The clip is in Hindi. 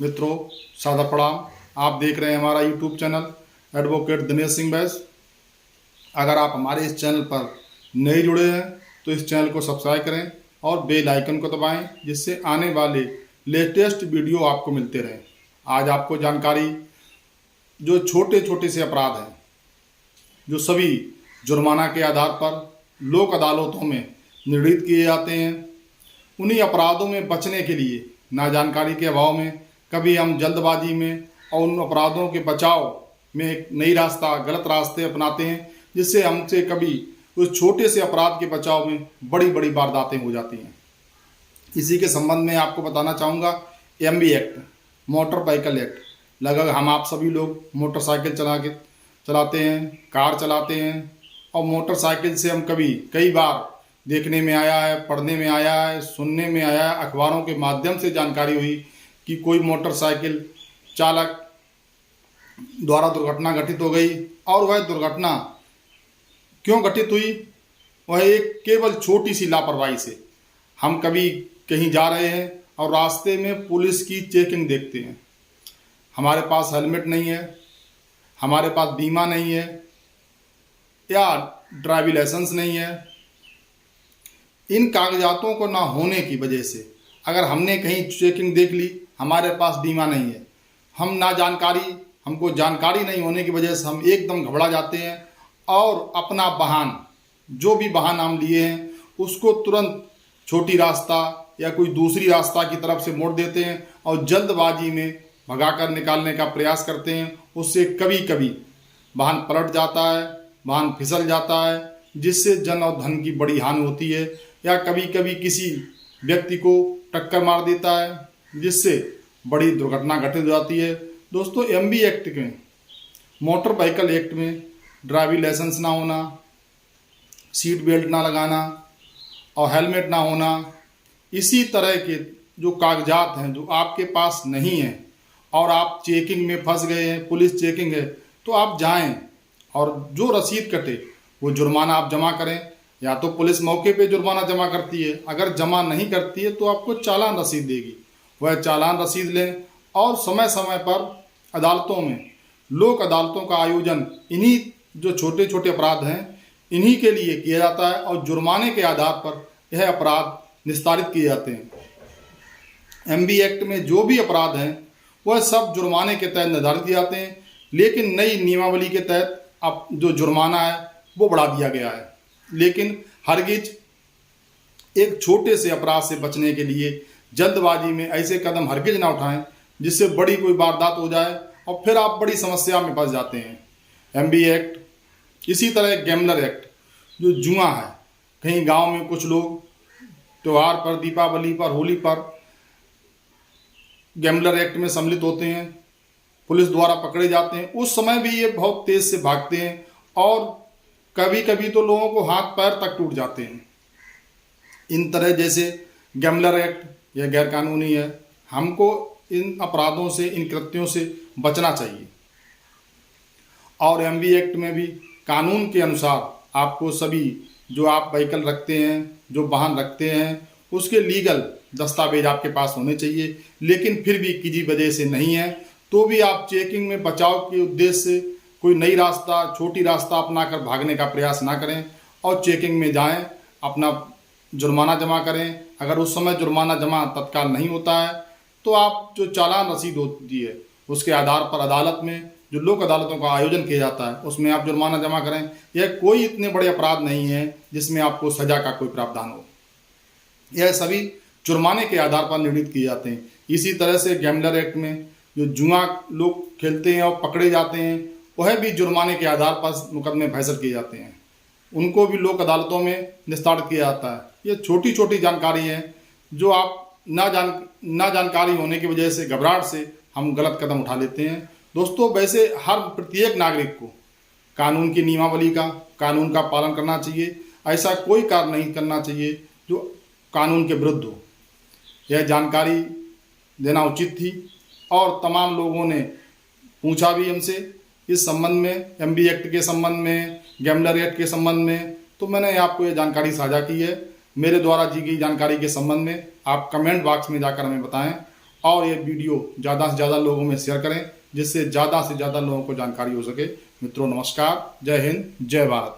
मित्रों, सादर प्रणाम। आप देख रहे हैं हमारा YouTube channel advocate Dinesh Singh Bais. अगर आप हमारे इस चैनल पर नए जुड़े हैं तो इस चैनल को सब्सक्राइब करें और बेल आइकन को दबाएं, जिससे आने वाले लेटेस्ट वीडियो आपको मिलते रहें। आज आपको जानकारी, जो छोटे छोटे से अपराध हैं जो सभी जुर्माना के आधार पर लोक अदालतों में निर्णीत किए जाते हैं, उन्हीं अपराधों में बचने के लिए ना जानकारी के अभाव में कभी हम जल्दबाजी में और उन अपराधों के बचाव में एक नई रास्ता, गलत रास्ते अपनाते हैं, जिससे हमसे कभी उस छोटे से अपराध के बचाव में बड़ी बड़ी वारदातें हो जाती हैं। इसी के संबंध में आपको बताना चाहूँगा, MV act, motor vehicle act. लगभग हम आप सभी लोग मोटरसाइकिल चलाते हैं, कार चलाते हैं, और मोटरसाइकिल से हम कई बार देखने में आया है, पढ़ने में आया है, सुनने में आया है, अखबारों के माध्यम से जानकारी हुई कि कोई मोटरसाइकिल चालक द्वारा दुर्घटना घटित हो गई। और वह दुर्घटना क्यों घटित हुई? वह एक केवल छोटी सी लापरवाही से। हम कभी कहीं जा रहे हैं और रास्ते में पुलिस की चेकिंग देखते हैं, हमारे पास हेलमेट नहीं है, हमारे पास बीमा नहीं है या ड्राइविंग लाइसेंस नहीं है। इन कागजातों को ना होने की वजह से अगर हमने कहीं चेकिंग देख ली, हमारे पास बीमा नहीं है, हमको जानकारी नहीं होने की वजह से हम एकदम घबरा जाते हैं और अपना वाहन, जो भी वाहन हम लिए हैं, उसको तुरंत छोटी रास्ता या कोई दूसरी रास्ता की तरफ से मोड़ देते हैं और जल्दबाजी में भगाकर निकालने का प्रयास करते हैं। उससे कभी कभी वाहन पलट जाता है, वाहन फिसल जाता है, जिससे जन और धन की बड़ी हानि होती है, या कभी कभी किसी व्यक्ति को टक्कर मार देता है, जिससे बड़ी दुर्घटना घटित हो जाती है। दोस्तों, एमवी एक्ट में, मोटर व्हीकल एक्ट में ड्राइविंग लाइसेंस ना होना, सीट बेल्ट ना लगाना और हेलमेट ना होना, इसी तरह के जो कागजात हैं जो आपके पास नहीं हैं और आप चेकिंग में फंस गए हैं, पुलिस चेकिंग है, तो आप जाएं और जो रसीद कटे वो जुर्माना आप जमा करें। या तो पुलिस मौके पे जुर्माना जमा करती है, अगर जमा नहीं करती है तो आपको चालान रसीद देगी। वह चालान रसीद लें और समय समय पर अदालतों में, लोक अदालतों का आयोजन इन्हीं जो छोटे छोटे अपराध हैं इन्हीं के लिए किया जाता है और जुर्माने के आधार पर यह अपराध निस्तारित किए जाते हैं। एमवी एक्ट में जो भी अपराध हैं वह सब जुर्माने के तहत निर्धारित किए जाते हैं, लेकिन नई नियमावली के तहत अब जो जुर्माना है वो बढ़ा दिया गया है। लेकिन हरगिज एक छोटे से अपराध से बचने के लिए जल्दबाजी में ऐसे कदम हरगिज ना उठाएं जिससे बड़ी कोई वारदात हो जाए और फिर आप बड़ी समस्या में फंस जाते हैं। एमवी एक्ट, इसी तरह गैम्बलर एक्ट जो जुआ है, कहीं गांव में कुछ लोग त्यौहार पर, दीपावली पर, होली पर गैम्बलर एक्ट में सम्मिलित होते हैं, पुलिस द्वारा पकड़े जाते हैं। उस समय भी ये बहुत तेज से भागते हैं और कभी कभी तो लोगों को हाथ पैर तक टूट जाते हैं। इन तरह जैसे गैम्बलर एक्ट यह गैरकानूनी है। हमको इन अपराधों से, इन कृत्यों से बचना चाहिए। और एमवी एक्ट में भी कानून के अनुसार आपको सभी जो आप व्हीकल रखते हैं, जो वाहन रखते हैं, उसके लीगल दस्तावेज आपके पास होने चाहिए। लेकिन फिर भी किसी वजह से नहीं है तो भी आप चेकिंग में बचाव के उद्देश्य से कोई नई रास्ता, छोटी रास्ता अपनाकर भागने का प्रयास ना करें और चेकिंग में जाएं, अपना जुर्माना जमा करें। अगर उस समय जुर्माना जमा तत्काल नहीं होता है तो आप जो चालान रसीद होती है उसके आधार पर अदालत में, जो लोक अदालतों का आयोजन किया जाता है, उसमें आप जुर्माना जमा करें। यह कोई इतने बड़े अपराध नहीं है जिसमें आपको सजा का कोई प्रावधान हो। यह सभी जुर्माने के आधार पर निर्णीत किए जाते हैं। इसी तरह से गैम्बलर एक्ट में जो जुआ लोग खेलते हैं और पकड़े जाते हैं, वह भी जुर्माने के आधार पर मुकदमे फैसल किए जाते हैं, उनको भी लोक अदालतों में निस्तारित किया जाता है। ये छोटी छोटी जानकारी है जो आप ना जानकारी होने की वजह से, घबराहट से हम गलत कदम उठा लेते हैं। दोस्तों, वैसे हर प्रत्येक नागरिक को कानून की नियमावली का, कानून का पालन करना चाहिए। ऐसा कोई कार्य नहीं करना चाहिए जो कानून के विरुद्ध हो। यह जानकारी देना उचित थी और तमाम लोगों ने पूछा भी हमसे इस संबंध में, एमवी एक्ट के संबंध में, गैम्बलर एक्ट के संबंध में, तो मैंने आपको ये जानकारी साझा की है। मेरे द्वारा दी गई जानकारी के संबंध में आप कमेंट बॉक्स में जाकर हमें बताएं और ये वीडियो ज़्यादा से ज़्यादा लोगों में शेयर करें, जिससे ज़्यादा से ज़्यादा लोगों को जानकारी हो सके। मित्रों नमस्कार, जय हिंद, जय भारत।